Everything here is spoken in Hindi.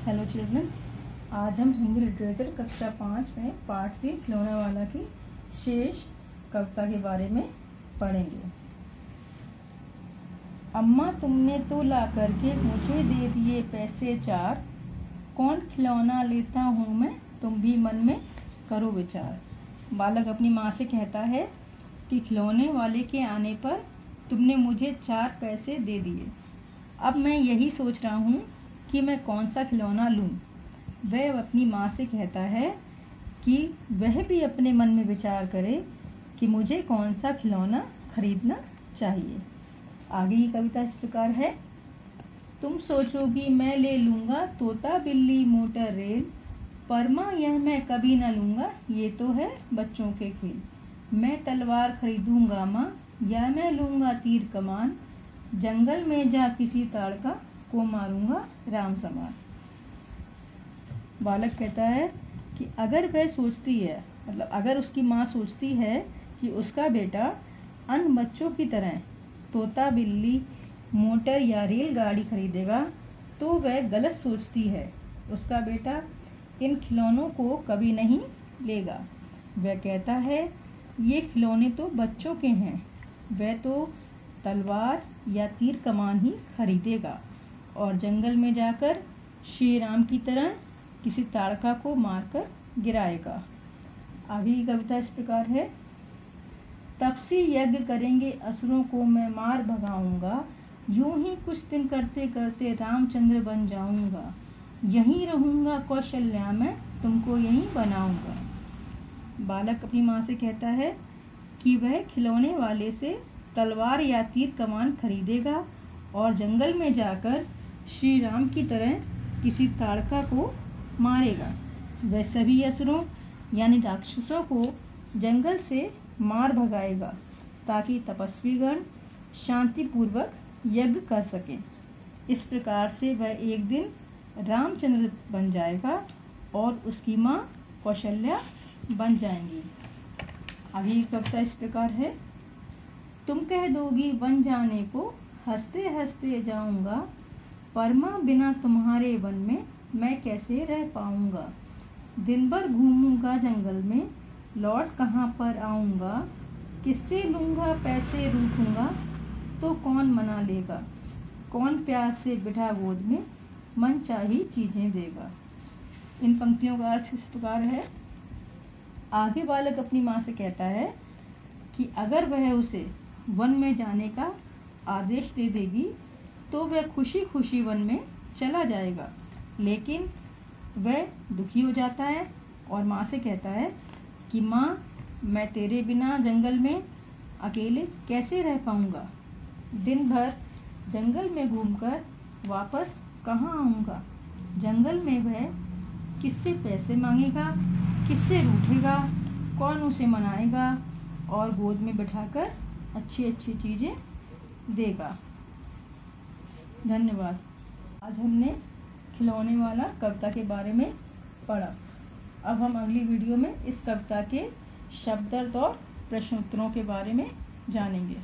हेलो चिल्ड्रन, आज हम हिंदी लिटरेचर कक्षा 5 में पाठ 3 खिलौने वाला की शेष कविता के बारे में पढ़ेंगे। अम्मा तुमने तो ला करके मुझे दे दिए पैसे 4, कौन खिलौना लेता हूँ मैं, तुम भी मन में करो विचार। बालक अपनी माँ से कहता है कि खिलौने वाले के आने पर तुमने मुझे 4 पैसे दे दिए। अब मैं यही सोच रहा हूँ कि मैं कौन सा खिलौना लूँ। वह अपनी माँ से कहता है कि वह भी अपने मन में विचार करे कि मुझे कौन सा खिलौना खरीदना चाहिए। आगे की कविता इस प्रकार है। तुम सोचोगी मैं ले लूँगा तोता बिल्ली मोटर रेल, पर माँ यह मैं कभी न लूँगा, ये तो है बच्चों के खेल। मैं तलवार खरीदूँगा माँ, या मैं लूँगा तीर कमान, जंगल में जा किसी ताड़का को मारूंगा राम समान। बालक कहता है कि अगर वह सोचती है, मतलब अगर उसकी माँ सोचती है कि उसका बेटा अन्य बच्चों की तरह तोता बिल्ली मोटर या रेलगाड़ी खरीदेगा, तो वह गलत सोचती है। उसका बेटा इन खिलौनों को कभी नहीं लेगा। वह कहता है ये खिलौने तो बच्चों के हैं, वह तो तलवार या तीर कमान ही खरीदेगा और जंगल में जाकर श्री राम की तरह किसी ताड़का को मारकर गिराएगा। आगे की कविता इस प्रकार है। तपसी यज्ञ करेंगे असुरों को मैं मार भगाऊंगा, यूं ही कुछ दिन करते करते रामचंद्र बन जाऊंगा, यहीं रहूंगा कौशल्या में तुमको यहीं बनाऊंगा। बालक अपनी माँ से कहता है कि वह खिलौने वाले से तलवार या तीर कमान खरीदेगा और जंगल में जाकर श्री राम की तरह किसी ताड़का को मारेगा। वह सभी असुरों यानी राक्षसों को जंगल से मार भगाएगा ताकि तपस्वीगण शांतिपूर्वक यज्ञ कर सकें। इस प्रकार से वह एक दिन रामचंद्र बन जाएगा और उसकी माँ कौशल्या बन जाएंगी। आगे की कविता इस प्रकार है। तुम कह दोगी वन जाने को, हंसते हंसते जाऊंगा, पर माँ बिना तुम्हारे वन में मैं कैसे रह पाऊंगा। दिन भर घूमूंगा जंगल में, लौट कहाँ पर आऊंगा, किससे लूंगा पैसे रूठूंगा, तो कौन मना लेगा, कौन प्यार से बिठा गोद में मन चाही चीजें देगा। इन पंक्तियों का अर्थ इस प्रकार है। आगे बालक अपनी माँ से कहता है कि अगर वह उसे वन में जाने का आदेश दे देगी तो वह खुशी खुशी वन में चला जाएगा, लेकिन वह दुखी हो जाता है और माँ से कहता है कि माँ मैं तेरे बिना जंगल में अकेले कैसे रह पाऊंगा। दिन भर जंगल में घूमकर वापस कहाँ आऊंगा। जंगल में वह किससे पैसे मांगेगा, किससे रूठेगा, कौन उसे मनाएगा और गोद में बिठाकर अच्छी अच्छी चीज़ें देगा। धन्यवाद। आज हमने खिलौने वाला कविता के बारे में पढ़ा। अब हम अगली वीडियो में इस कविता के शब्दार्थ और प्रश्नोत्तरों के बारे में जानेंगे।